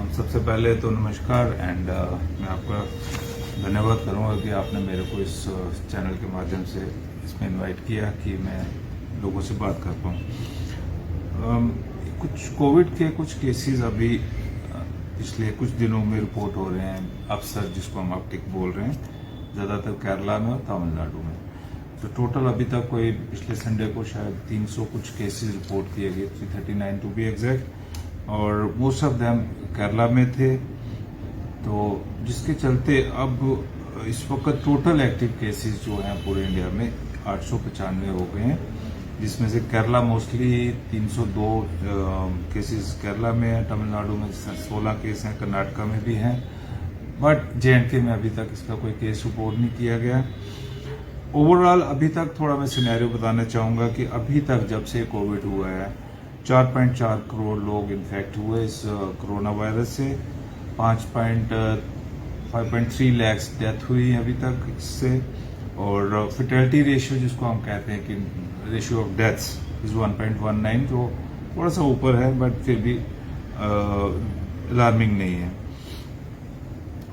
सबसे पहले तो नमस्कार एंड मैं आपका धन्यवाद करूंगा कि आपने मेरे को इस चैनल के माध्यम से इसमें इनवाइट किया कि मैं लोगों से बात कर पाऊँ। कुछ कोविड के कुछ केसेस अभी पिछले कुछ दिनों में रिपोर्ट हो रहे हैं, अफसर जिसको हम अपटिक बोल रहे हैं, ज़्यादातर केरला में और तमिलनाडु में। तो टोटल अभी तक कोई पिछले संडे को शायद 300 कुछ केसेस रिपोर्ट किए गए, 339 टू बी एग्जैक्ट, और मोस्ट ऑफ देम केरला में थे। तो जिसके चलते अब इस वक्त टोटल एक्टिव केसेस जो हैं पूरे इंडिया में 895 हो गए हैं, जिसमें से केरला मोस्टली 302 केसेस केरला में है, तमिलनाडु में 16 केस हैं, कर्नाटका में भी हैं, बट JNK में अभी तक इसका कोई केस रिपोर्ट नहीं किया गया। ओवरऑल अभी तक थोड़ा मैं सिनेरियो बताना चाहूँगा कि अभी तक जब से कोविड हुआ है 4.4 करोड़ लोग इन्फेक्ट हुए इस कोरोना वायरस से, 5.3 लाख डेथ हुई अभी तक इससे, और फर्टिलिटी रेशियो जिसको हम कहते हैं कि रेशियो ऑफ डेथ्स इज 1.19, जो थोड़ा सा ऊपर है बट फिर भी अलार्मिंग नहीं है।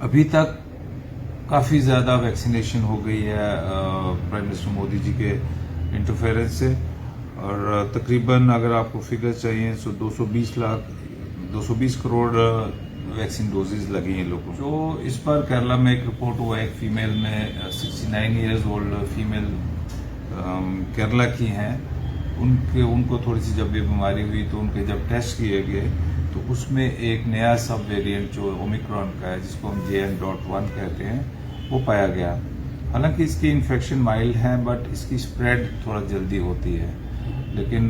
अभी तक काफ़ी ज़्यादा वैक्सीनेशन हो गई है प्राइम मिनिस्टर मोदी जी के इंटरफेरेंस से, और तकरीबन अगर आपको फिगर चाहिए तो 220 करोड़ वैक्सीन डोजेज लगी हैं लोगों को। जो इस बार केरला में एक रिपोर्ट हुआ है, एक फीमेल में 69 ईयर्स ओल्ड फीमेल केरला की हैं, उनको थोड़ी सी जब ये बीमारी हुई तो उनके जब टेस्ट किए गए तो उसमें एक नया सब वेरिएंट जो ओमिक्रॉन का है, जिसको हम JN.1 कहते हैं, वो पाया गया। हालांकि इसकी इन्फेक्शन माइल्ड है बट इसकी स्प्रेड थोड़ा जल्दी होती है, लेकिन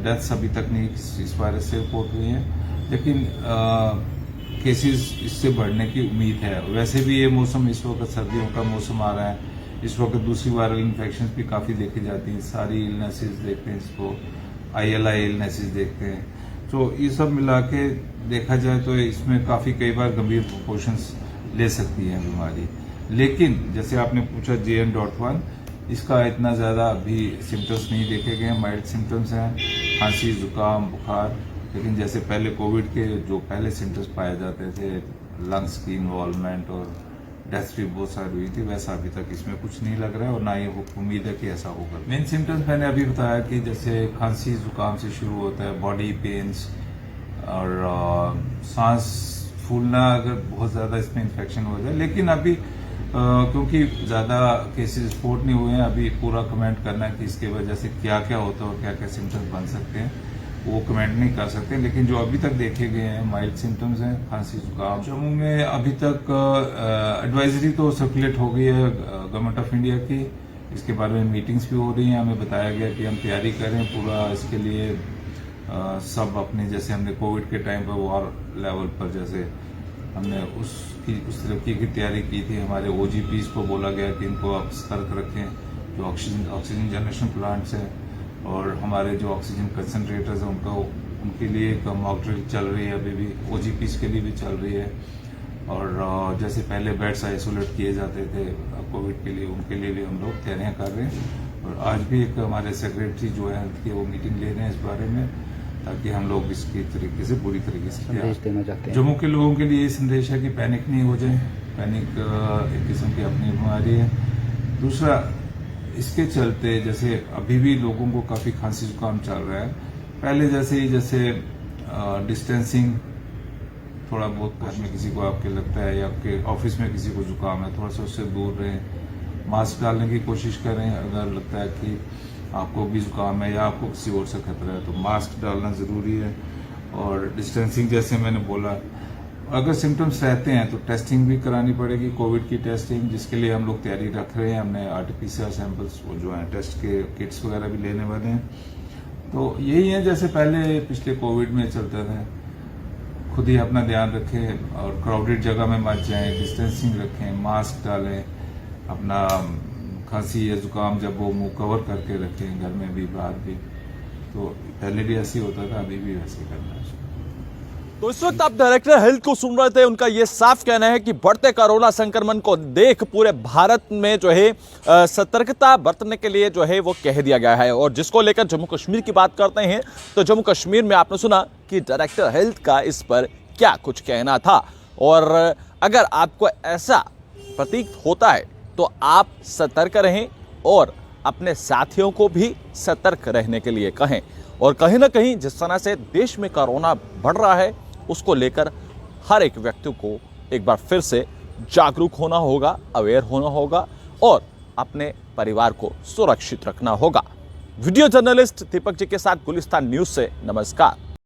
डेथ्स अभी तक नहीं इस वायरस से रिपोर्ट हुई हैं, लेकिन केसेस इससे बढ़ने की उम्मीद है। वैसे भी ये मौसम इस वक्त सर्दियों का मौसम आ रहा है, इस वक्त दूसरी वायरल इन्फेक्शन भी काफ़ी देखी जाती हैं, सारी इलनेसेस देखते हैं, इसको ILI इलनेसेस देखते हैं। तो ये सब मिला के देखा जाए तो इसमें काफ़ी कई बार गंभीर प्रोपोर्शंस ले सकती है बीमारी। लेकिन जैसे आपने पूछा JN.1, इसका इतना ज़्यादा अभी सिम्टम्स नहीं देखे गए, माइल्ड सिम्टम्स हैं, खांसी, जुकाम, बुखार, लेकिन जैसे पहले कोविड के जो पहले सिम्टम्स पाए जाते थे, लंग्स की इन्वॉल्वमेंट और डेथ भी बहुत सारी हुई थी, वैसा अभी तक इसमें कुछ नहीं लग रहा है और ना ही उम्मीद है कि ऐसा होगा। मेन सिम्टम्स मैंने अभी बताया कि जैसे खांसी जुकाम से शुरू होता है, बॉडी पेन्स और सांस फूलना अगर बहुत ज़्यादा इसमें इन्फेक्शन हो जाए। लेकिन अभी क्योंकि ज़्यादा केसेस रिपोर्ट नहीं हुए हैं, अभी पूरा कमेंट करना है कि इसके वजह से क्या क्या होता है और क्या क्या सिम्टम्स बन सकते हैं, वो कमेंट नहीं कर सकते। लेकिन जो अभी तक देखे गए हैं माइल्ड सिम्टम्स हैं, खांसी जुकाम। जम्मू में अभी तक एडवाइजरी तो सर्कुलेट हो गई है गवर्नमेंट ऑफ इंडिया की, इसके बारे में मीटिंग्स भी हो रही हैं। हमें बताया गया कि हम तैयारी करें पूरा इसके लिए, सब अपने जैसे हमने कोविड के टाइम पर वॉर लेवल पर जैसे हमने उस तरीके की तैयारी की थी। हमारे OGPs को बोला गया कि इनको आप सतर्क रखें, जो ऑक्सीजन जनरेशन प्लांट्स हैं और हमारे जो ऑक्सीजन कंसनट्रेटर्स हैं उनके लिए एक मॉक ड्रिल चल रही है, अभी भी OGPs के लिए भी चल रही है। और जैसे पहले बेड्स आइसोलेट किए जाते थे कोविड के लिए, उनके लिए भी हम लोग तैयारियां कर रहे हैं। और आज भी एक हमारे सेक्रेटरी जो है हेल्थ के, वो मीटिंग ले रहे हैं इस बारे में, ताकि हम लोग इसकी तरीके से पूरी तरीके से संदेश देना चाहते हैं। जम्मू के लोगों के लिए ये संदेश है कि पैनिक नहीं हो जाए, पैनिक एक किस्म की अपनी बीमारी है। दूसरा, इसके चलते जैसे अभी भी लोगों को काफ़ी खांसी जुकाम चल रहा है, पहले जैसे ही डिस्टेंसिंग, थोड़ा बहुत घर में किसी को आपके लगता है या आपके ऑफिस में किसी को जुकाम है, थोड़ा सा उससे दूर रहें, मास्क डालने की कोशिश करें। अगर लगता है कि आपको भी जुकाम है या आपको किसी और से खतरा है तो मास्क डालना ज़रूरी है। और डिस्टेंसिंग जैसे मैंने बोला, अगर सिम्टम्स रहते हैं तो टेस्टिंग भी करानी पड़ेगी, कोविड की टेस्टिंग, जिसके लिए हम लोग तैयारी रख रहे हैं। हमने RT-PCR सैंपल्स वो जो हैं टेस्ट के किट्स वगैरह भी लेने वाले हैं। तो यही है जैसे पहले पिछले कोविड में चलता था, खुद ही अपना ध्यान रखें और क्राउडेड जगह में मत जाएं, डिस्टेंसिंग रखें, मास्क डालें, अपना खांसी या जुकाम जब वो मुंह कवर करके रखें, घर में भी बाहर भी। तो पहले भी ऐसे होता था, अभी भी वैसे करना है। तो इस वक्त आप डायरेक्टर हेल्थ को सुन रहे थे, उनका यह साफ कहना है कि बढ़ते कोरोना संक्रमण को देख पूरे भारत में जो है सतर्कता बरतने के लिए जो है वो कह दिया गया है। और जिसको लेकर जम्मू कश्मीर की बात करते हैं तो जम्मू कश्मीर में आपने सुना कि डायरेक्टर हेल्थ का इस पर क्या कुछ कहना था। और अगर आपको ऐसा प्रतीत होता है तो आप सतर्क रहें और अपने साथियों को भी सतर्क रहने के लिए कहें। और कहीं ना कहीं जिस तरह से देश में कोरोना बढ़ रहा है उसको लेकर हर एक व्यक्ति को एक बार फिर से जागरूक होना होगा, अवेयर होना होगा और अपने परिवार को सुरक्षित रखना होगा। वीडियो जर्नलिस्ट दीपक जी के साथ गुलिस्तान न्यूज से नमस्कार।